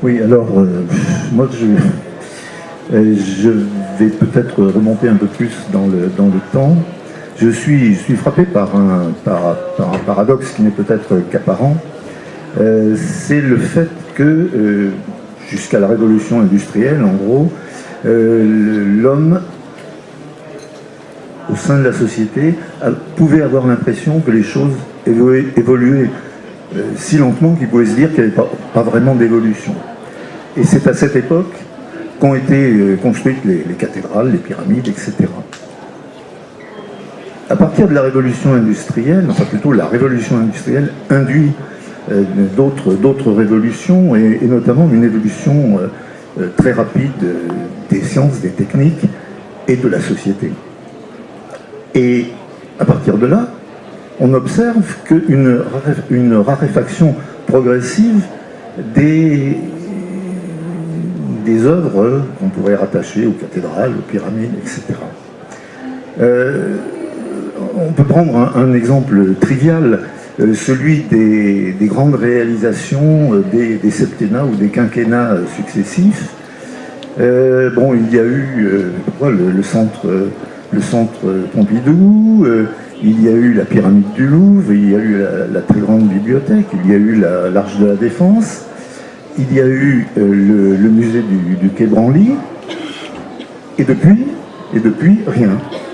Oui, alors, moi, je vais peut-être remonter un peu plus dans le temps. Je suis frappé par un paradoxe qui n'est peut-être qu'apparent. C'est le fait que, jusqu'à la révolution industrielle, en gros, l'homme, au sein de la société, pouvait avoir l'impression que les choses évoluaient si lentement qu'il pouvait se dire qu'il n'y avait pas vraiment d'évolution. Et c'est à cette époque qu'ont été construites les cathédrales, les pyramides, etc. À partir de la révolution industrielle, enfin plutôt la révolution industrielle induit d'autres révolutions, et notamment une évolution très rapide des sciences, des techniques et de la société. Et à partir de là, on observe une raréfaction progressive des œuvres qu'on pourrait rattacher aux cathédrales, aux pyramides, etc. On peut prendre un exemple trivial, celui des grandes réalisations des septennats ou des quinquennats successifs. Il y a eu le centre Pompidou, il y a eu la pyramide du Louvre, il y a eu la très grande bibliothèque, il y a eu l'Arche de la Défense, il y a eu le musée du Quai Branly, et depuis rien.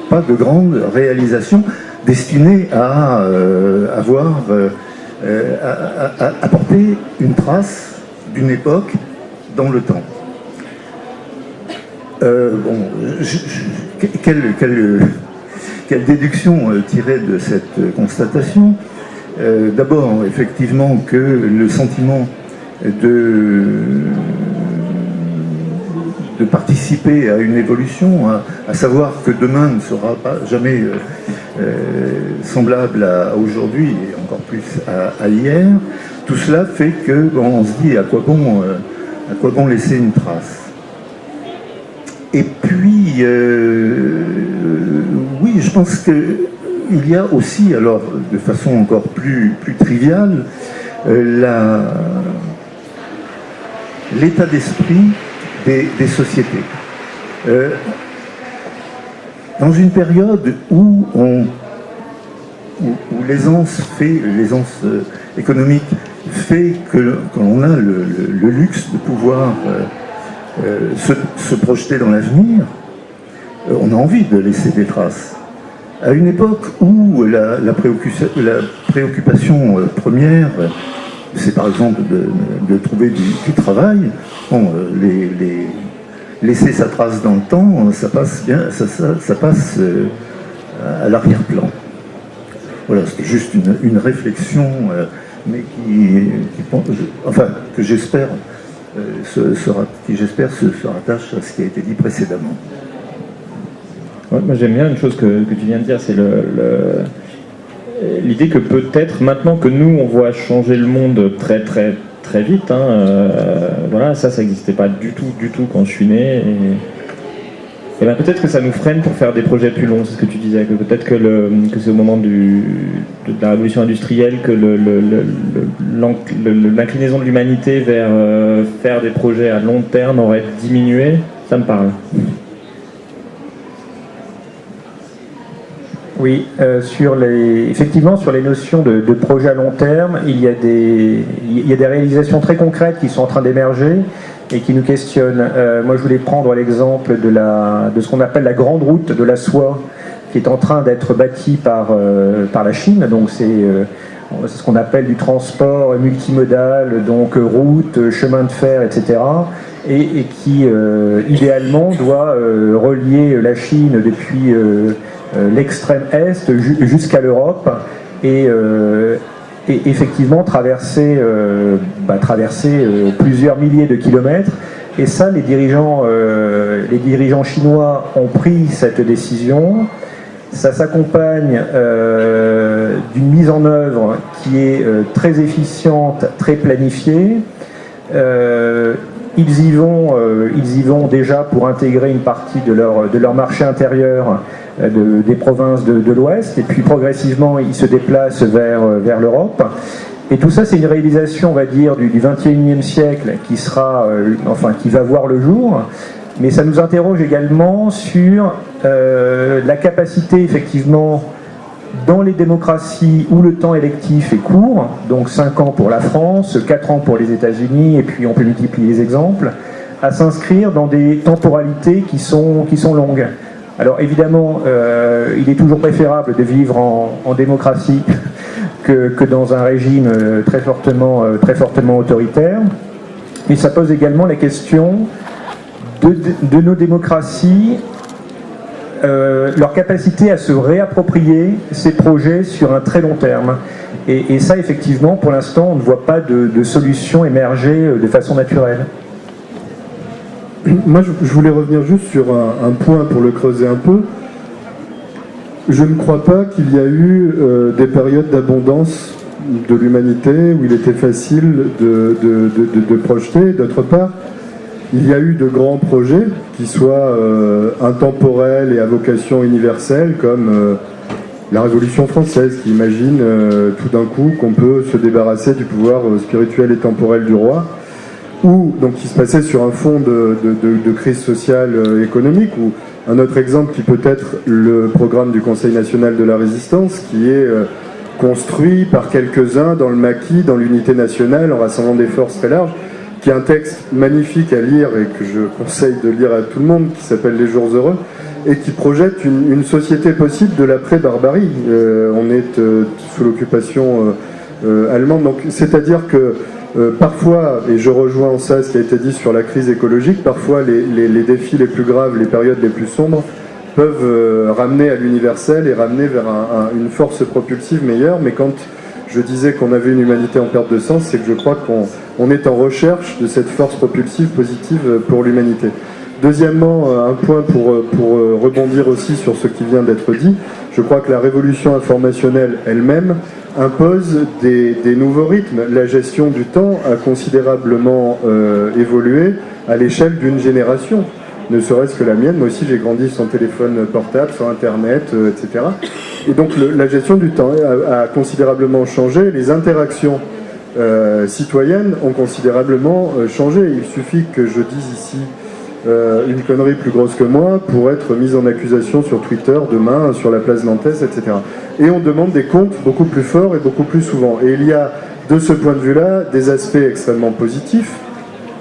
Pas de grande réalisation destinée à apporter une trace d'une époque dans le temps. Quelle déduction tirer de cette constatation? D'abord, effectivement, que le sentiment de participer à une évolution, à savoir que demain ne sera pas jamais semblable à aujourd'hui et encore plus à hier, tout cela fait que on se dit à quoi bon laisser une trace. Et puis, oui, je pense qu'il y a aussi, alors de façon encore plus triviale, l'état d'esprit des sociétés. Dans une période où l'aisance économique fait que l'on a le luxe de pouvoir se projeter dans l'avenir, on a envie de laisser des traces. À une époque où la préoccupation première, c'est par exemple de trouver du travail, laisser sa trace dans le temps, ça passe bien, ça passe à l'arrière-plan. Voilà, c'était juste une réflexion, mais que j'espère se rattache à ce qui a été dit précédemment. Ouais, moi j'aime bien une chose que tu viens de dire, c'est l'idée que peut-être maintenant que nous on voit changer le monde très très très vite, voilà, ça n'existait pas du tout quand je suis né, et ben peut-être que ça nous freine pour faire des projets plus longs, c'est ce que tu disais, que peut-être que c'est au moment de la révolution industrielle que l'inclinaison de l'humanité vers faire des projets à long terme aurait diminué. Ça me parle. Oui, effectivement, sur les notions de projet à long terme, il y a des réalisations très concrètes qui sont en train d'émerger et qui nous questionnent. Moi, je voulais prendre l'exemple de ce qu'on appelle la grande route de la soie, qui est en train d'être bâtie par la Chine. Donc, c'est ce qu'on appelle du transport multimodal, donc route, chemin de fer, etc. Et qui, idéalement, doit relier la Chine depuis l'extrême est jusqu'à l'Europe et effectivement traverser plusieurs milliers de kilomètres. Et ça, les dirigeants chinois ont pris cette décision. Ça s'accompagne d'une mise en œuvre qui est très efficiente, très planifiée. Ils y vont déjà pour intégrer une partie de leur marché intérieur des provinces de l'Ouest, et puis progressivement ils se déplacent vers l'Europe. Et tout ça, c'est une réalisation, on va dire, du XXIe siècle qui sera, qui va voir le jour. Mais ça nous interroge également sur la capacité, effectivement, dans les démocraties où le temps électif est court, donc 5 ans pour la France, 4 ans pour les États-Unis, et puis on peut multiplier les exemples, à s'inscrire dans des temporalités qui sont longues. Alors évidemment, il est toujours préférable de vivre en démocratie que dans un régime très fortement autoritaire. Mais ça pose également la question de nos démocraties, leur capacité à se réapproprier ces projets sur un très long terme. Et ça, effectivement, pour l'instant, on ne voit pas de solution émerger de façon naturelle. Moi, je voulais revenir juste sur un point pour le creuser un peu. Je ne crois pas qu'il y a eu des périodes d'abondance de l'humanité où il était facile de projeter. D'autre part, il y a eu de grands projets qui soient intemporels et à vocation universelle, comme la Révolution française, qui imagine tout d'un coup qu'on peut se débarrasser du pouvoir spirituel et temporel du roi, ou donc qui se passait sur un fond de crise sociale économique, ou un autre exemple qui peut être le programme du Conseil national de la résistance, qui est construit par quelques-uns dans le maquis, dans l'unité nationale, en rassemblant des forces très larges, qui est un texte magnifique à lire et que je conseille de lire à tout le monde, qui s'appelle Les Jours Heureux, et qui projette une société possible de l'après-barbarie. On est sous l'occupation allemande, donc c'est-à-dire que parfois, et je rejoins en ça ce qui a été dit sur la crise écologique, parfois les défis les plus graves, les périodes les plus sombres, peuvent ramener à l'universel et ramener vers une force propulsive meilleure. Mais quand je disais qu'on avait une humanité en perte de sens, c'est que je crois qu'on est en recherche de cette force propulsive positive pour l'humanité. Deuxièmement, un point pour rebondir aussi sur ce qui vient d'être dit, je crois que la révolution informationnelle elle-même impose des nouveaux rythmes. La gestion du temps a considérablement évolué à l'échelle d'une génération, ne serait-ce que la mienne. Moi aussi, j'ai grandi sans téléphone portable, sans Internet, etc. Et donc, la gestion du temps a considérablement changé. Les interactions citoyennes ont considérablement changé. Il suffit que je dise ici une connerie plus grosse que moi pour être mise en accusation sur Twitter demain, sur la place nantaise, etc. Et on demande des comptes beaucoup plus forts et beaucoup plus souvent. Et il y a, de ce point de vue-là, des aspects extrêmement positifs.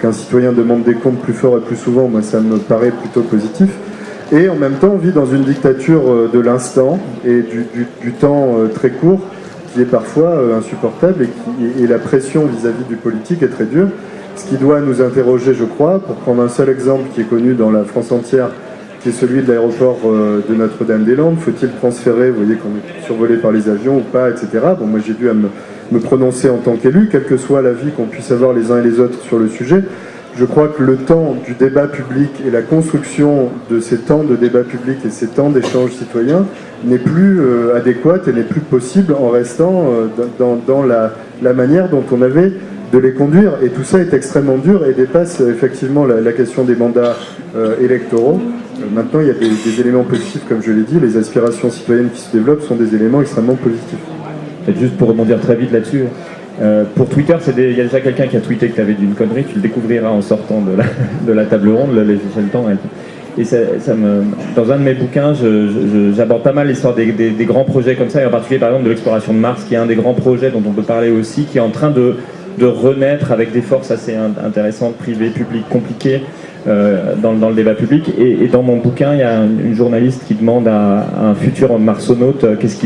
Qu'un citoyen demande des comptes plus forts et plus souvent, moi ça me paraît plutôt positif. Et en même temps, on vit dans une dictature de l'instant et du temps très court qui est parfois insupportable et la pression vis-à-vis du politique est très dure. Ce qui doit nous interroger, je crois, pour prendre un seul exemple qui est connu dans la France entière, qui est celui de l'aéroport de Notre-Dame-des-Landes. Faut-il transférer, vous voyez qu'on est survolé par les avions ou pas, etc. Bon, moi j'ai dû me prononcer en tant qu'élu, quel que soit l'avis qu'on puisse avoir les uns et les autres sur le sujet. Je crois que le temps du débat public et la construction de ces temps de débat public et ces temps d'échange citoyen n'est plus adéquate et n'est plus possible en restant dans la manière dont on avait de les conduire. Et tout ça est extrêmement dur et dépasse effectivement la question des mandats électoraux. Maintenant, il y a des éléments positifs, comme je l'ai dit. Les aspirations citoyennes qui se développent sont des éléments extrêmement positifs. Et juste pour rebondir très vite là-dessus, pour Twitter, il y a déjà quelqu'un qui a tweeté que tu avais dit une connerie, tu le découvriras en sortant de la table ronde, j'ai le temps. Et dans un de mes bouquins, j'aborde pas mal l'histoire des grands projets comme ça, et en particulier par exemple de l'exploration de Mars, qui est un des grands projets dont on peut parler aussi, qui est en train de renaître avec des forces assez intéressantes, privées, publiques, compliquées, dans le débat public. Et dans mon bouquin, il y a une journaliste qui demande à un futur marsonaute qu'est-ce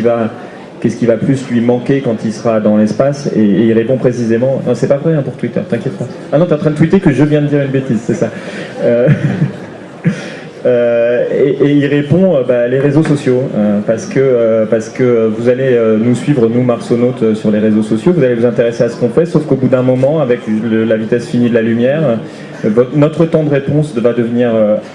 qui va plus lui manquer quand il sera dans l'espace, et il répond précisément... Non, c'est pas vrai pour Twitter, t'inquiète pas. Ah non, t'es en train de tweeter que je viens de dire une bêtise, c'est ça. Et il répond les réseaux sociaux, parce que vous allez nous suivre, nous marsonautes, sur les réseaux sociaux, vous allez vous intéresser à ce qu'on fait, sauf qu'au bout d'un moment, avec la vitesse finie de la lumière, notre temps de réponse va devenir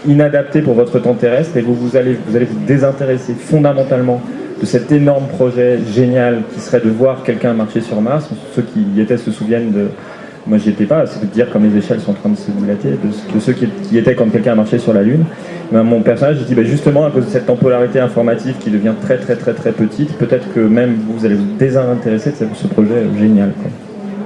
inadapté pour votre temps terrestre, et vous allez vous désintéresser fondamentalement de cet énorme projet génial qui serait de voir quelqu'un marcher sur Mars. Ceux qui y étaient se souviennent Moi, j'y étais pas, c'est de dire comme les échelles sont en train de se dilater, de ceux qui étaient quand quelqu'un a marché sur la Lune. Ben, mon personnage, il dit justement, à cause de cette temporalité informative qui devient très très très très petite, peut-être que même vous allez vous désintéresser de ce projet génial, quoi.